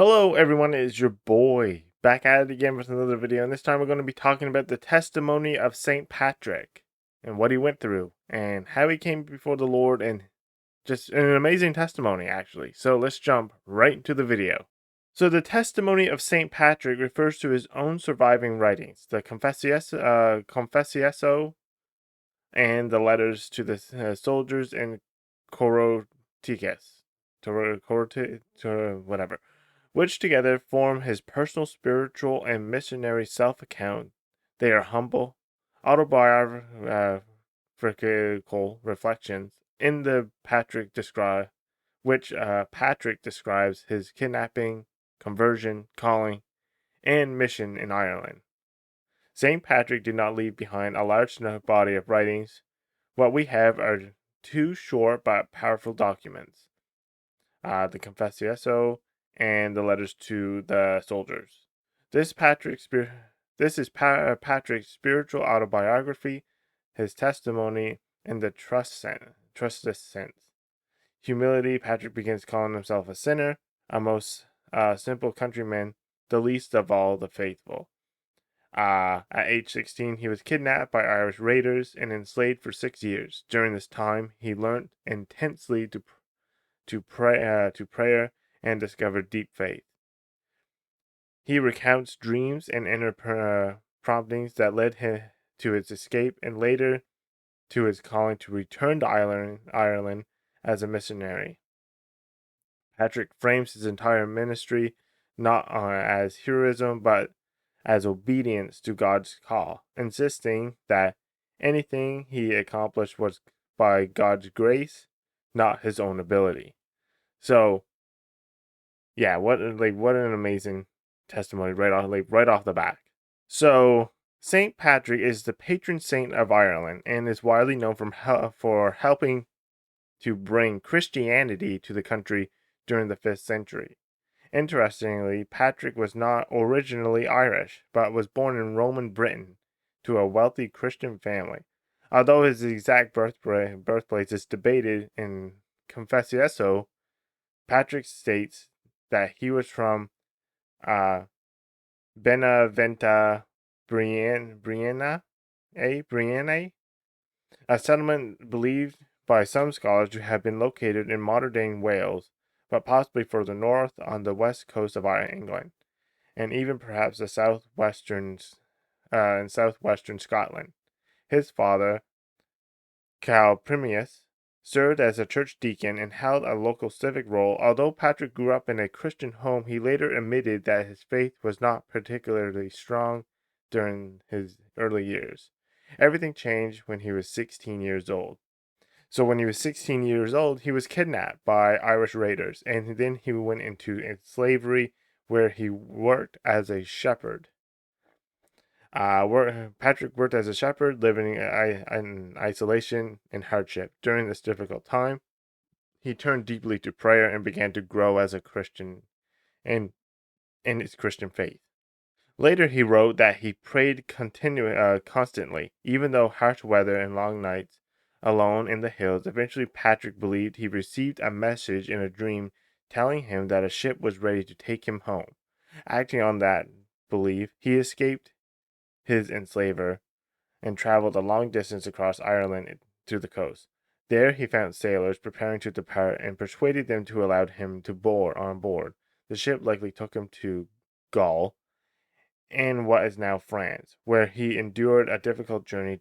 Hello everyone, it is your boy back at it again with another video, and this time we're going to be talking about the testimony of St. Patrick and what he went through and how he came before the Lord, and just an amazing testimony actually. So let's jump right into the video. So the testimony of St. Patrick refers to his own surviving writings, the Confessieso and the letters to the soldiers in Coroticus, whatever, which together form his personal, spiritual, and missionary self-account. They are humble, autobiographical reflections in the Patrick describes his kidnapping, conversion, calling, and mission in Ireland. St. Patrick did not leave behind a large body of writings. What we have are two short but powerful documents, the Confessio and the letters to the soldiers. This is Patrick's spiritual autobiography, his testimony, and the trustless sense. Humility, Patrick begins calling himself a sinner, a most simple countryman, the least of all the faithful. At age 16, he was kidnapped by Irish raiders and enslaved for 6 years. During this time, he learned intensely to prayer and discovered deep faith. He recounts dreams and inner promptings that led him to his escape and later to his calling to return to Ireland as a missionary. Patrick frames his entire ministry not as heroism but as obedience to God's call, insisting that anything he accomplished was by God's grace, not his own ability. So, yeah, what an amazing testimony right off the bat. So, Saint Patrick is the patron saint of Ireland and is widely known for helping to bring Christianity to the country during the 5th century. Interestingly, Patrick was not originally Irish, but was born in Roman Britain to a wealthy Christian family. Although his exact birthplace is debated in Confessio, Patrick states that he was from Benaventa Brianna, a settlement believed by some scholars to have been located in modern-day Wales, but possibly further north on the west coast of England, and even perhaps the southwestern Scotland. His father, Calpurnius, served as a church deacon and held a local civic role. Although Patrick grew up in a Christian home, he later admitted that his faith was not particularly strong during his early years. Everything changed when he was 16 years old. So when he was 16 years old, he was kidnapped by Irish raiders, and then he went into slavery where he worked as a shepherd. Patrick worked as a shepherd, living in isolation and hardship. During this difficult time, he turned deeply to prayer and began to grow as a Christian in his Christian faith. Later, he wrote that he prayed constantly, even though harsh weather and long nights alone in the hills. Eventually, Patrick believed he received a message in a dream telling him that a ship was ready to take him home. Acting on that belief, he escaped his enslaver and traveled a long distance across Ireland to the coast. There he found sailors preparing to depart and persuaded them to allow him to board on board. The ship likely took him to Gaul and what is now France, where he endured a difficult journey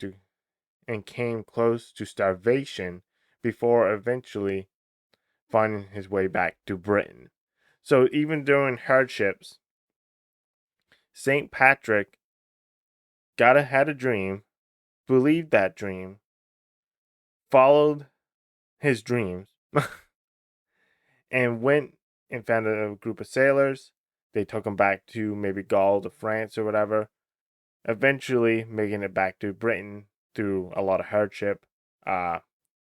and came close to starvation before eventually finding his way back to Britain. So even during hardships, St. Patrick had a dream, believed that dream, followed his dreams, and went and found a group of sailors. They took him back to maybe Gaul to France or whatever, eventually making it back to Britain through a lot of hardship,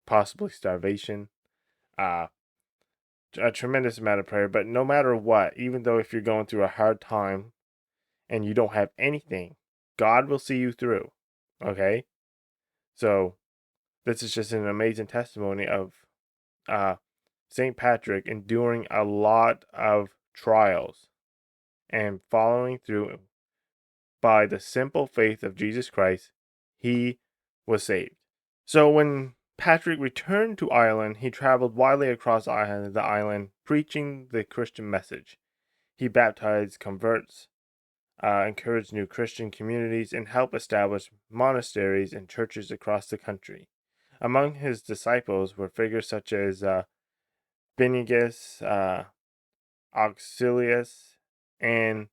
possibly starvation, a tremendous amount of prayer. But no matter what, even though if you're going through a hard time and you don't have anything, God will see you through. Okay? So this is just an amazing testimony of St. Patrick enduring a lot of trials, and following through by the simple faith of Jesus Christ, he was saved. So when Patrick returned to Ireland, he traveled widely across the island, preaching the Christian message. He baptized converts, encouraged new Christian communities, and helped establish monasteries and churches across the country. Among his disciples were figures such as Benigus, Auxilius, and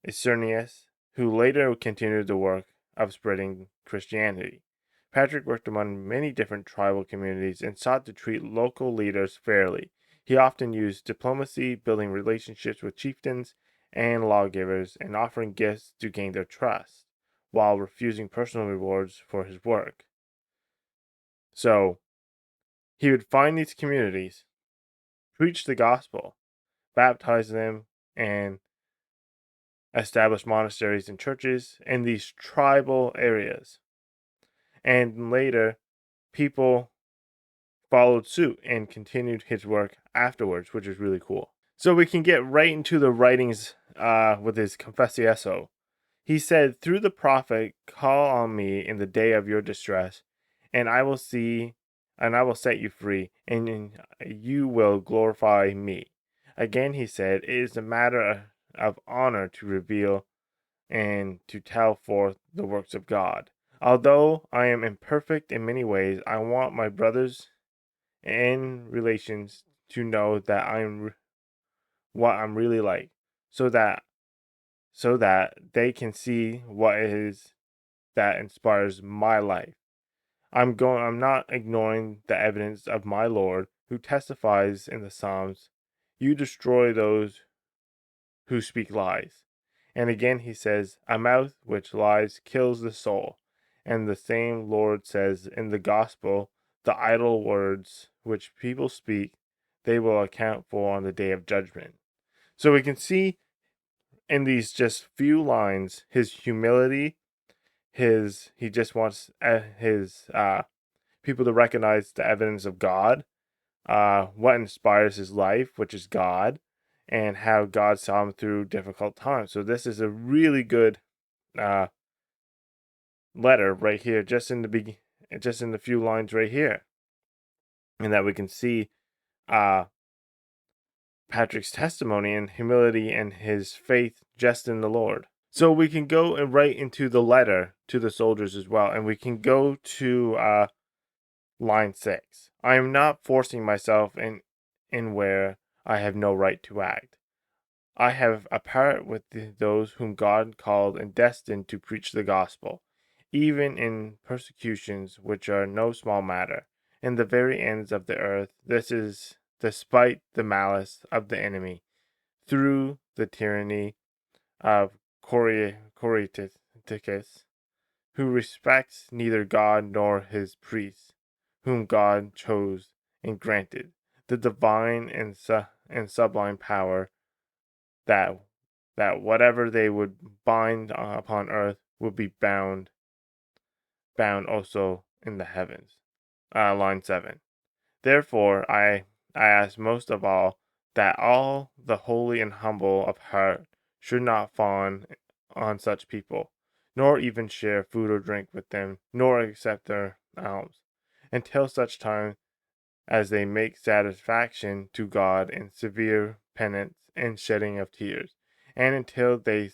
Iscernius, who later continued the work of spreading Christianity. Patrick worked among many different tribal communities and sought to treat local leaders fairly. He often used diplomacy, building relationships with chieftains and lawgivers, and offering gifts to gain their trust, while refusing personal rewards for his work. So, he would find these communities, preach the gospel, baptize them, and establish monasteries and churches in these tribal areas. And later, people followed suit and continued his work afterwards, which is really cool. So we can get right into the writings with his Confessio. He said, "Through the prophet, call on me in the day of your distress, and I will set you free, and you will glorify me." Again, he said, "It is a matter of honor to reveal and to tell forth the works of God. Although I am imperfect in many ways, I want my brothers and relations to know that what I'm really like, so that they can see what it is that inspires my life. I'm not ignoring the evidence of my Lord, who testifies in the Psalms, 'You destroy those who speak lies.' And again he says, 'A mouth which lies kills the soul.' And the same Lord says in the gospel, 'The idle words which people speak, they will account for on the day of judgment.'" So we can see in these just few lines his humility, he just wants his people to recognize the evidence of God, what inspires his life, which is God, and how God saw him through difficult times. So this is a really good letter right here, just in the few lines right here, and that we can see Patrick's testimony and humility and his faith just in the Lord. So we can go and right into the letter to the soldiers as well, and we can go to line 6. "I am not forcing myself in where I have no right to act. I have a part with those whom God called and destined to preach the gospel, even in persecutions which are no small matter, in the very ends of the earth. This is despite the malice of the enemy, through the tyranny of Coriticus, who respects neither God nor his priests, whom God chose and granted the divine and sublime power that whatever they would bind upon earth would be bound also in the heavens." Line 7. "Therefore I ask most of all that all the holy and humble of heart should not fawn on such people, nor even share food or drink with them, nor accept their alms, until such time as they make satisfaction to God in severe penance and shedding of tears, and until they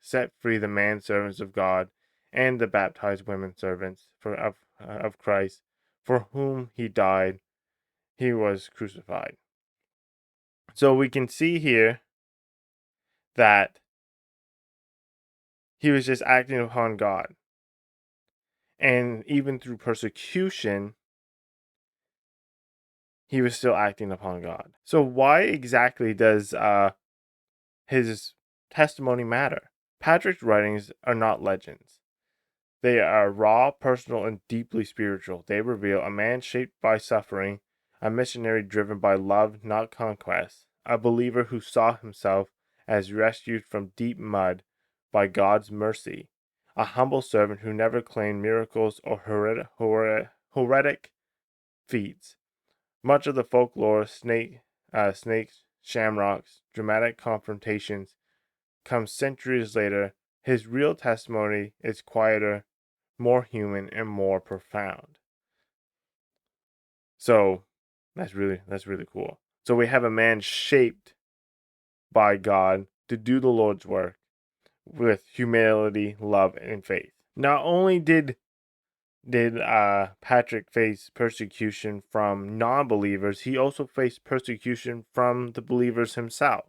set free the manservants of God and the baptized women servants of Christ, for whom he died, he was crucified." So we can see here that he was just acting upon God. And even through persecution, he was still acting upon God. So why exactly does his testimony matter? Patrick's writings are not legends. They are raw, personal, and deeply spiritual. They reveal a man shaped by suffering, a missionary driven by love, not conquest, a believer who saw himself as rescued from deep mud by God's mercy, a humble servant who never claimed miracles or heroic feats. Much of the folklore snakes shamrocks, dramatic confrontations come centuries later, his real testimony is quieter, more human, and more profound. So that's really cool. So we have a man shaped by God to do the Lord's work with humility, love, and faith. Not only did Patrick face persecution from non-believers, he also faced persecution from the believers himself.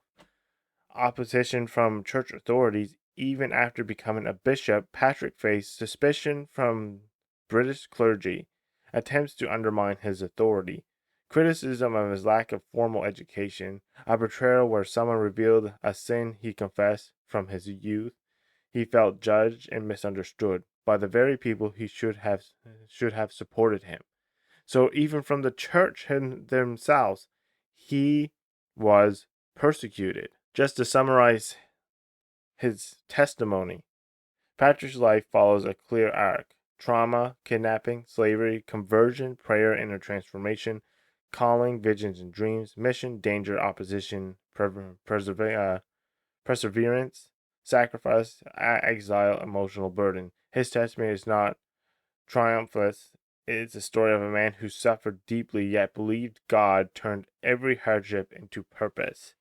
Opposition from church authorities. Even after becoming a bishop, Patrick faced suspicion from British clergy, attempts to undermine his authority, criticism of his lack of formal education, a betrayal where someone revealed a sin he confessed from his youth. He felt judged and misunderstood by the very people he should have supported him. So even from the church themselves, he was persecuted. Just to summarize his testimony, Patrick's life follows a clear arc: trauma, kidnapping, slavery, conversion, prayer, inner transformation, calling, visions and dreams, mission, danger, opposition, perseverance, sacrifice, exile, emotional burden. His testimony is not triumphless. It's a story of a man who suffered deeply yet believed God turned every hardship into purpose.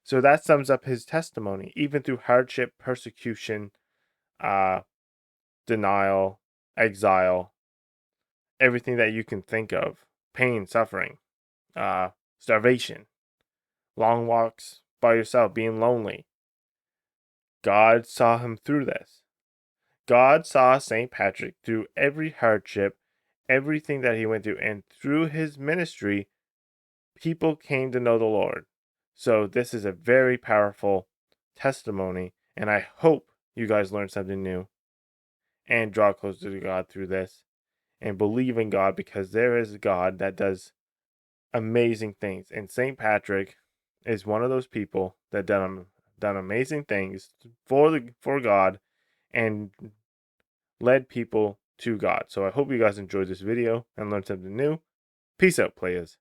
So that sums up his testimony. Even through hardship, persecution, denial, exile, everything that you can think of, pain, suffering, starvation, long walks by yourself, being lonely, God saw him through this. God saw St. Patrick through every hardship, everything that he went through, and through his ministry, people came to know the Lord. So this is a very powerful testimony, and I hope you guys learned something new and draw closer to God through this and believe in God, because there is a God that does amazing things. And St. Patrick is one of those people that done amazing things for God and led people to God. So I hope you guys enjoyed this video and learned something new. Peace out, players.